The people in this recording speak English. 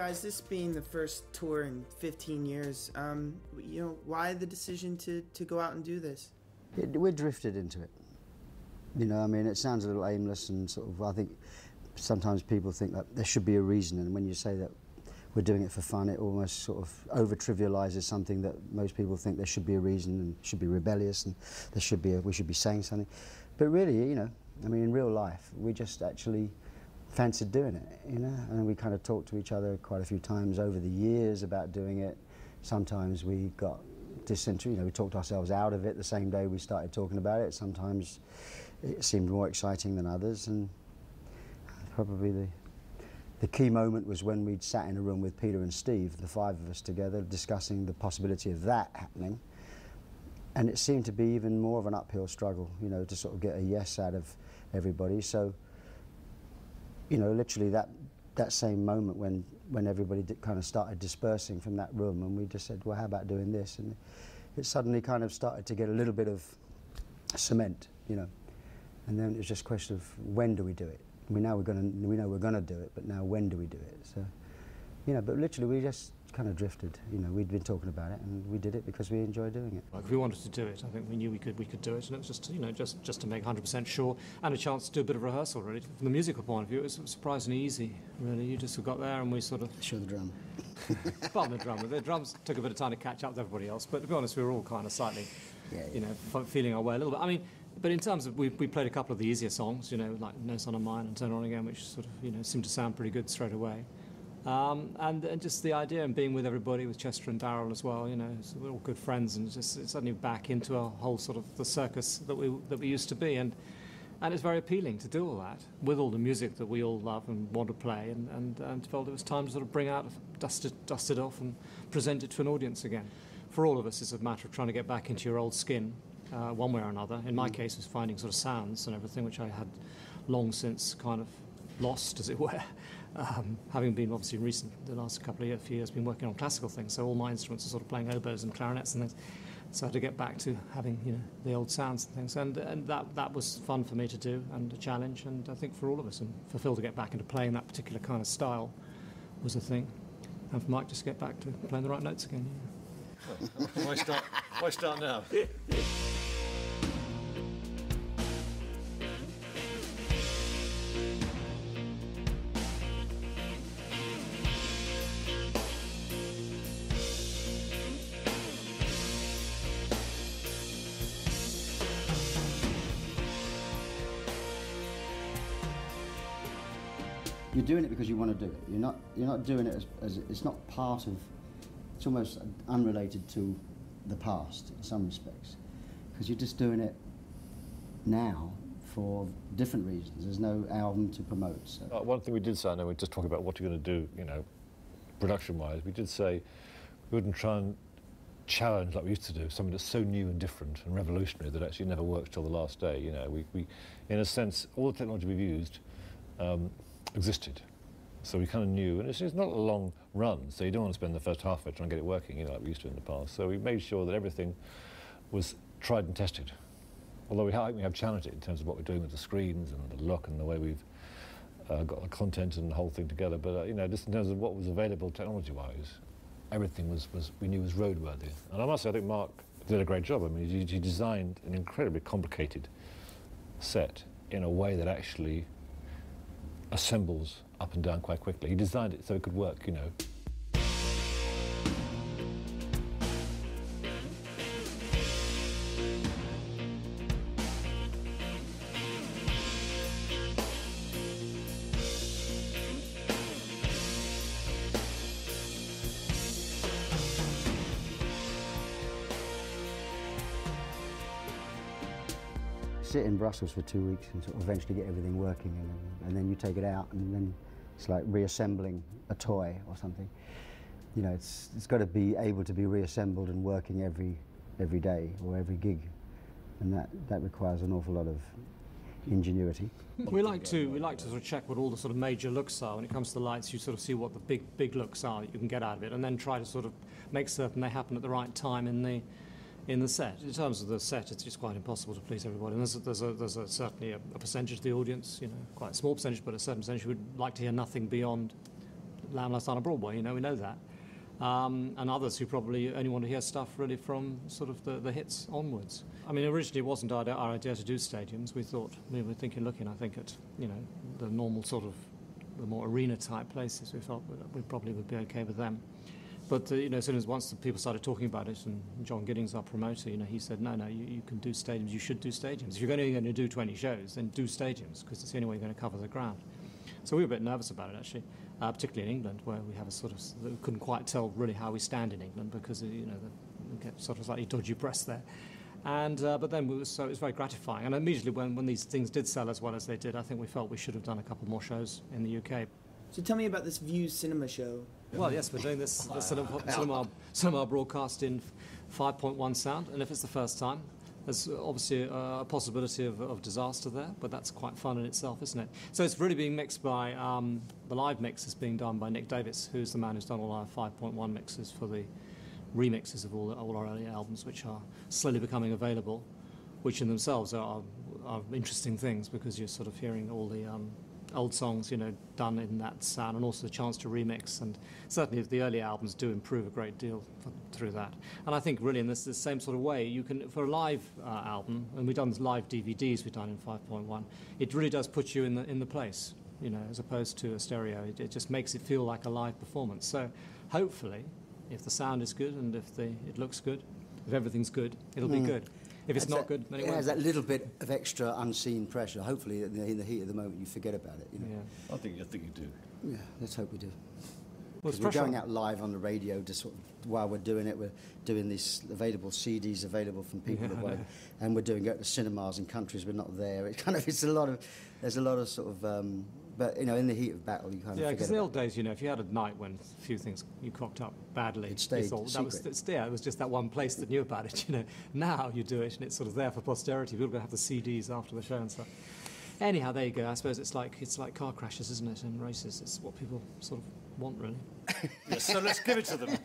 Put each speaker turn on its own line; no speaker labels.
guys, this being the first tour in 15 years, why the decision to go out and do this?
We drifted into it. I mean, it sounds a little aimless and sort of, I think sometimes people think that there should be a reason, and when you say that we're doing it for fun, it almost sort of over-trivialises something that most people think there should be a reason and should be rebellious and we should be saying something. But really, I mean, in real life, we just actually fancied doing it, and we kind of talked to each other quite a few times over the years about doing it. Sometimes we got disinterested, we talked ourselves out of it the same day we started talking about it. Sometimes it seemed more exciting than others, and probably the key moment was when we'd sat in a room with Peter and Steve, the five of us together, discussing the possibility of that happening. And it seemed to be even more of an uphill struggle, to sort of get a yes out of everybody. So, literally that same moment when everybody kind of started dispersing from that room, and we just said, well, how about doing this? And it suddenly kind of started to get a little bit of cement, And then it was just a question of when do we do it? We know we're going to do it, but now when do we do it? So, but literally we just kind of drifted. We'd been talking about it, and we did it because we enjoy doing it.
If we wanted to do it, I think we knew we could do it, and it was just just to make 100% sure, and a chance to do a bit of rehearsal. Really, from the musical point of view, it was surprisingly easy. Really, you just got there, and we sort of
show the drum.
Well, the drummer. The drums took a bit of time to catch up with everybody else, but to be honest, we were all kind of slightly, feeling our way a little bit. I mean. But in terms of, we played a couple of the easier songs, like No Son of Mine and Turn On Again, which sort of, seemed to sound pretty good straight away. And just the idea and being with everybody, with Chester and Darryl as well, so we're all good friends, and just suddenly back into a whole sort of the circus that we used to be. And it's very appealing to do all that with all the music that we all love and want to play, and felt it was time to sort of bring out, dust it off and present it to an audience again. For all of us, it's a matter of trying to get back into your old skin. One way or another. In my case, it was finding sort of sounds and everything, which I had long since kind of lost, as it were. Having been obviously the last couple of years, been working on classical things, so all my instruments are sort of playing oboes and clarinets and things. So I had to get back to having, the old sounds and things, and that was fun for me to do, and a challenge, and I think for all of us, and for Phil to get back into playing that particular kind of style was a thing, and for Mike just to get back to playing the right notes again.
Why start now?
You're doing it because you want to do it. You're not doing it as it's not part of. It's almost unrelated to the past in some respects, because you're just doing it now for different reasons. There's no album to promote. So.
One thing we did say, I know we're just talking about what you're going to do, production-wise. We did say we wouldn't try and challenge like we used to do, something that's so new and different and revolutionary that actually never works till the last day. We in a sense, all the technology we've used existed. So we kind of knew, and it's not a long run, so you don't want to spend the first half of it trying to get it working, like we used to in the past. So we made sure that everything was tried and tested. Although we have challenged it in terms of what we're doing with the screens and the look and the way we've got the content and the whole thing together. But just in terms of what was available technology-wise, everything we knew was roadworthy. And I must say, I think Mark did a great job. I mean, he designed an incredibly complicated set in a way that actually assembles up and down quite quickly. He designed it so it could work,
Sit in Brussels for 2 weeks and sort of eventually get everything working, and then you take it out, and then it's like reassembling a toy or something. It's got to be able to be reassembled and working every day or every gig, and that requires an awful lot of ingenuity.
We like to sort of check what all the sort of major looks are when it comes to the lights. You sort of see what the big looks are that you can get out of it, and then try to sort of make certain they happen at the right time in the set. In terms of the set, it's just quite impossible to please everybody. And there's certainly a percentage of the audience, quite a small percentage, but a certain percentage who would like to hear nothing beyond Lamb Lies Down on Broadway, you know, we know that. And others who probably only want to hear stuff really from sort of the hits onwards. I mean, originally it wasn't our idea to do stadiums. We were looking, I think, at, you know, the normal sort of, the more arena-type places. We felt we probably would be okay with them. But, you know, as soon as once the people started talking about it, and John Giddings, our promoter, you know, he said, no, you can do stadiums, you should do stadiums. If you're only going to do 20 shows, then do stadiums, because it's the only way you're going to cover the ground. So we were a bit nervous about it, actually, particularly in England, where we have a sort of, we couldn't quite tell really how we stand in England, because, you know, we get sort of slightly dodgy press there. And but then it was very gratifying. And immediately when these things did sell as well as they did, I think we felt we should have done a couple more shows in the UK.
So tell me about this Views cinema show.
Well, yes, we're doing this cinema broadcast in 5.1 sound, and if it's the first time, there's obviously a possibility of disaster there, but that's quite fun in itself, isn't it? So it's really being mixed by, the live mix is being done by Nick Davis, who's the man who's done all our 5.1 mixes for the remixes of all our early albums, which are slowly becoming available, which in themselves are interesting things, because you're sort of hearing all the old songs, you know, done in that sound, and also the chance to remix. And certainly the early albums do improve a great deal through that. And I think really in this same sort of way, you can, for a live album, and we've done live DVDs we've done in 5.1, it really does put you in the place, you know, as opposed to a stereo. It just makes it feel like a live performance. So hopefully, if the sound is good and if it looks good, if everything's good, it'll be good. If it's not good, then it won't.
It has that little bit of extra unseen pressure. Hopefully, in the heat of the moment, you forget about it. You know?
Yeah.
I think you do.
Yeah, let's hope we do.
Well,
We're going out live on the radio just sort of, while we're doing it. We're doing these available CDs available from people that want it, and we're doing it to cinemas in countries we're not there. It's kind of there's a lot of sort of. But, you know, in the heat of battle, you kind of forget.
Yeah, because in the old days, you know, if you had a night when a few things you cocked up badly,
it stayed
thought,
secret.
it was just that one place that knew about it, you know. Now you do it, and it's sort of there for posterity. People are going to have the CDs after the show and stuff. Anyhow, there you go. I suppose it's like car crashes, isn't it, and races. It's what people sort of want, really.
Yes, so let's give it to them.